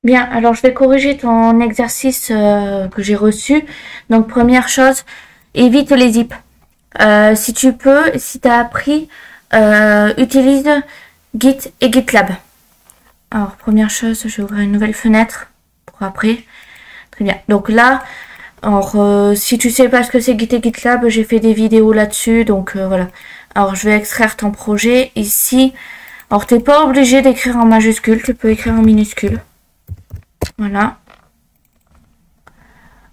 Bien, alors je vais corriger ton exercice que j'ai reçu. Donc première chose, évite les zips. Si tu peux, si tu as appris, utilise Git et GitLab. Alors première chose, je vais ouvrir une nouvelle fenêtre pour après. Très bien. Donc là, alors si tu sais pas ce que c'est Git et GitLab, j'ai fait des vidéos là-dessus. Donc voilà. Alors je vais extraire ton projet ici. Alors t'es pas obligé d'écrire en majuscule, tu peux écrire en minuscule. Voilà.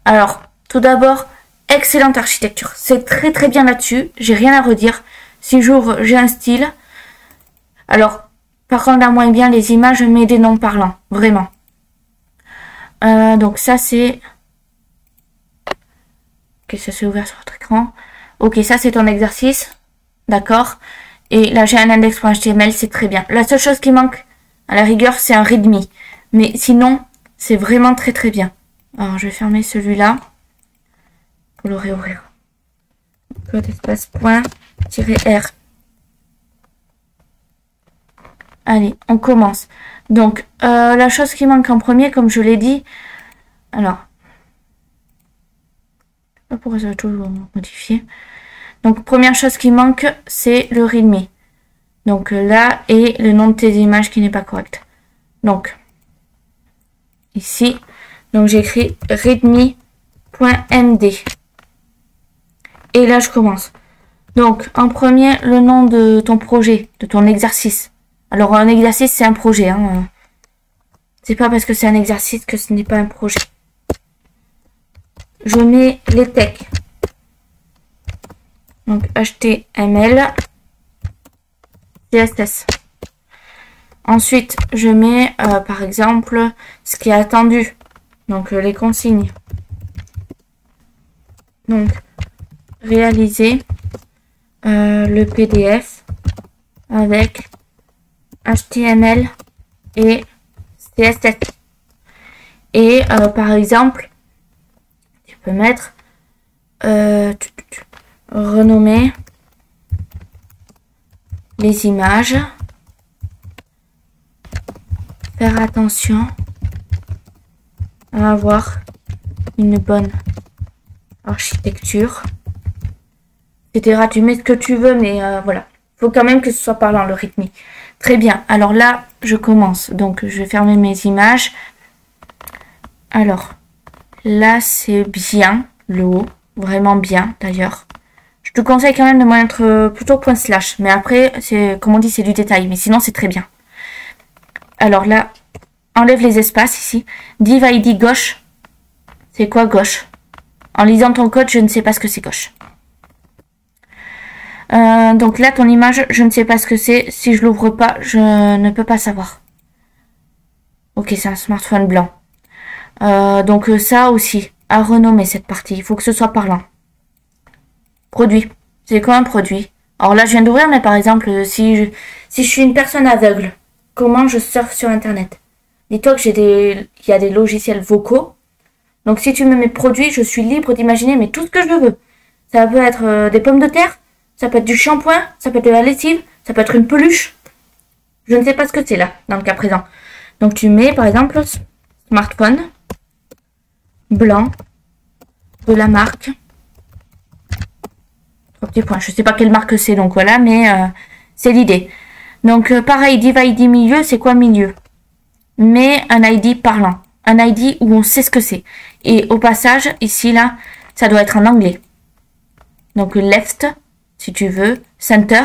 Alors, tout d'abord, excellente architecture. C'est très très bien là-dessus. J'ai rien à redire. Si j'ouvre, j'ai un style. Alors, par contre, là, moins bien les images, mais des noms parlants. Vraiment. Donc ça, c'est... Ok, ça s'est ouvert sur votre écran. Ok, ça, c'est ton exercice. D'accord. Et là, j'ai un index.html, c'est très bien. La seule chose qui manque, à la rigueur, c'est un readme. Mais sinon... c'est vraiment très très bien. Alors je vais fermer celui-là pour le réouvrir. Code espace point -r. Allez, on commence. Donc la chose qui manque en premier, comme je l'ai dit, alors pourquoi ça va toujours modifier. Donc première chose qui manque, c'est le readme. Donc là et le nom de tes images qui n'est pas correct. Donc ici, donc j'écris readme.md. Et là, je commence. Donc, en premier, le nom de ton projet, de ton exercice. Alors, un exercice, c'est un projet. Hein. C'est pas parce que c'est un exercice que ce n'est pas un projet. Je mets les textes. Donc, HTML, CSS. Ensuite, je mets, par exemple, ce qui est attendu. Donc, les consignes. Donc, réaliser le PDF avec HTML et CSS. Et, par exemple, tu peux mettre renommer les images. Faire attention à avoir une bonne architecture, etc. Tu mets ce que tu veux, mais voilà. Il faut quand même que ce soit parlant, le rythme. Très bien. Alors là, je commence. Donc, je vais fermer mes images. Alors, là, c'est bien, le haut. Vraiment bien, d'ailleurs. Je te conseille quand même de mettre plutôt point slash. Mais après, c'est comme on dit, c'est du détail. Mais sinon, c'est très bien. Alors là, enlève les espaces ici. Div ID gauche. C'est quoi gauche? En lisant ton code, je ne sais pas ce que c'est gauche. Donc là, ton image, je ne sais pas ce que c'est. Si je l'ouvre pas, je ne peux pas savoir. Ok, c'est un smartphone blanc. Donc ça aussi, à renommer cette partie. Il faut que ce soit parlant. Produit. C'est quoi un produit? Alors là, je viens d'ouvrir, mais par exemple, si je suis une personne aveugle, comment je surfe sur Internet? Dis-toi que il y a des logiciels vocaux. Donc si tu me mets produit, je suis libre d'imaginer mais tout ce que je veux. Ça peut être des pommes de terre, ça peut être du shampoing, ça peut être de la lessive, ça peut être une peluche. Je ne sais pas ce que c'est là, dans le cas présent. Donc tu mets par exemple smartphone blanc de la marque. 3 petits points. Je ne sais pas quelle marque c'est, donc voilà, mais c'est l'idée. Donc pareil, div ID milieu, c'est quoi milieu? Mais un ID parlant. Un ID où on sait ce que c'est. Et au passage, ici, là, ça doit être en anglais. Donc left, si tu veux, center,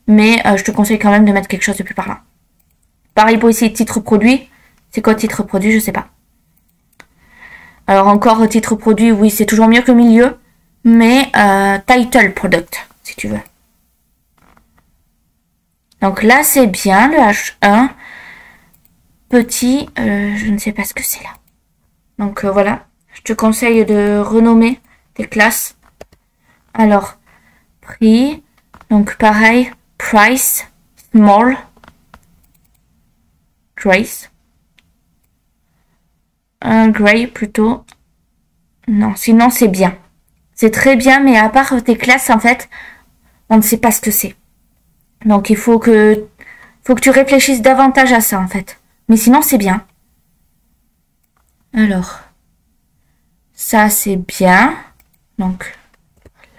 mais je te conseille quand même de mettre quelque chose de plus parlant. Pareil pour ici, titre produit. C'est quoi titre produit? Je sais pas. Alors encore titre produit, oui, c'est toujours mieux que milieu, mais title product, si tu veux. Donc là, c'est bien, le H1. Petit, je ne sais pas ce que c'est là. Donc voilà, je te conseille de renommer tes classes. Alors, prix, donc pareil, price, small, grace, un gray plutôt. Non, sinon c'est bien. C'est très bien, mais à part tes classes, en fait, on ne sait pas ce que c'est. Donc il faut que, tu réfléchisses davantage à ça, en fait. Mais sinon, c'est bien. Alors, ça c'est bien. Donc,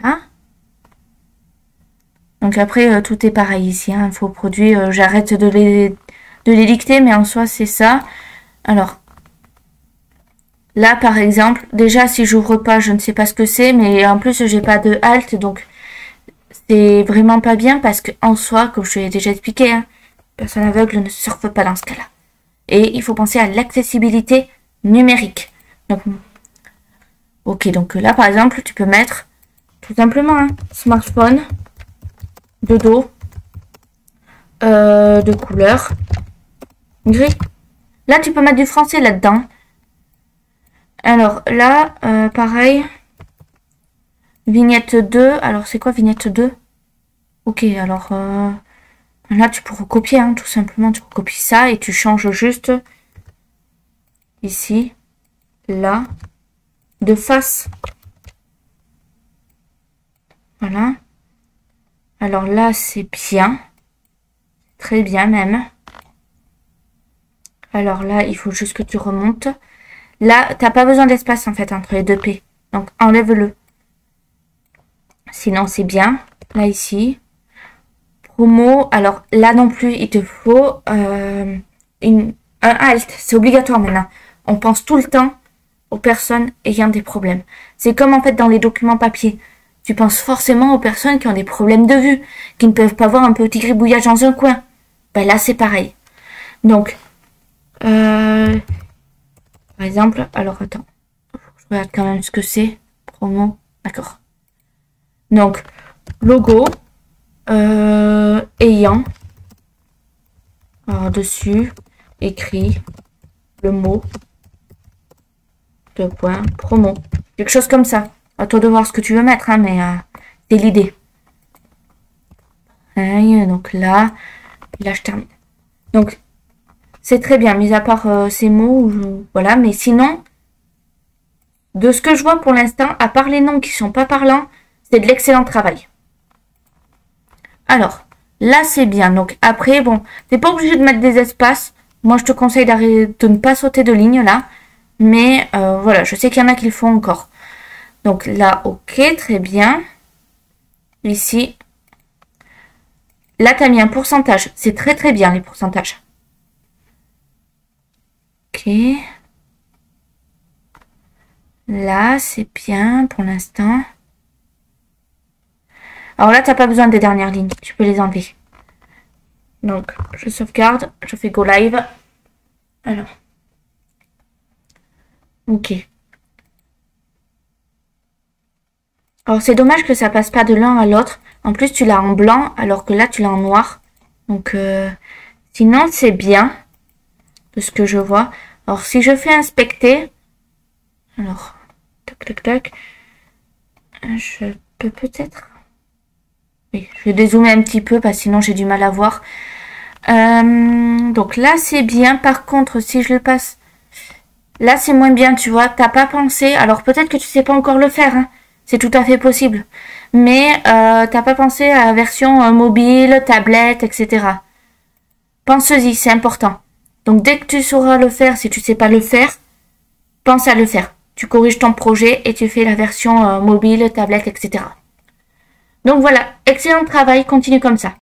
voilà. Donc après, tout est pareil ici. Hein. Info produit, j'arrête de les dicter, mais en soi c'est ça. Alors, là par exemple, déjà si j'ouvre pas, je ne sais pas ce que c'est, mais en plus j'ai pas de halt, donc c'est vraiment pas bien parce que en soi, comme je l'ai déjà expliqué, hein, personne aveugle ne surfe pas dans ce cas-là. Et il faut penser à l'accessibilité numérique. Donc, ok, donc là par exemple, tu peux mettre tout simplement un smartphone de dos, de couleur gris. Là, tu peux mettre du français là-dedans. Alors là, pareil. Vignette 2. Alors, c'est quoi vignette 2? Ok, alors là, tu peux recopier, hein, tout simplement. Tu recopies ça et tu changes juste ici, là, de face. Voilà. Alors là, c'est bien. Très bien même. Alors là, il faut juste que tu remontes. Là, t'as pas besoin d'espace en fait entre les deux P. Donc enlève-le. Sinon, c'est bien. Là, ici. Promo. Alors là non plus, il te faut un alt. C'est obligatoire maintenant. On pense tout le temps aux personnes ayant des problèmes. C'est comme en fait dans les documents papier. Tu penses forcément aux personnes qui ont des problèmes de vue, qui ne peuvent pas voir un petit gribouillage dans un coin. Ben là, c'est pareil. Donc, par exemple, alors attends, je regarde quand même ce que c'est. Promo, d'accord. Donc, logo, ayant, alors dessus, écrit le mot, deux points, promo. Quelque chose comme ça. À toi de voir ce que tu veux mettre, hein, mais c'est l'idée. Donc là je termine. Donc, c'est très bien, mis à part ces mots, voilà, mais sinon, de ce que je vois pour l'instant, à part les noms qui sont pas parlants, c'est de l'excellent travail. Alors, là c'est bien, donc après, bon, t'es pas obligé de mettre des espaces, moi je te conseille de ne pas sauter de ligne là, mais voilà, je sais qu'il y en a qui le font encore. Donc là, ok, très bien. Ici, là t'as mis un pourcentage, c'est très très bien les pourcentages. Ok. Là, c'est bien pour l'instant. Alors là, t'as pas besoin des dernières lignes. Tu peux les enlever. Donc, je sauvegarde. Je fais Go Live. Alors. Ok. Alors, c'est dommage que ça passe pas de l'un à l'autre. En plus, tu l'as en blanc, alors que là, tu l'as en noir. Donc, sinon, c'est bien. De ce que je vois. Alors, si je fais inspecter. Alors, tac, tac, tac. Je peux peut-être... Oui, je vais dézoomer un petit peu, parce que sinon, j'ai du mal à voir. Donc là, c'est bien. Par contre, si je le passe... Là, c'est moins bien, tu vois. T'as pas pensé... Alors, peut-être que tu sais pas encore le faire, hein. C'est tout à fait possible. Mais t'as pas pensé à la version mobile, tablette, etc. Pense-y, c'est important. Donc dès que tu sauras le faire, si tu sais pas le faire, pense à le faire. Tu corriges ton projet et tu fais la version mobile, tablette, etc. Donc voilà, excellent travail, continue comme ça.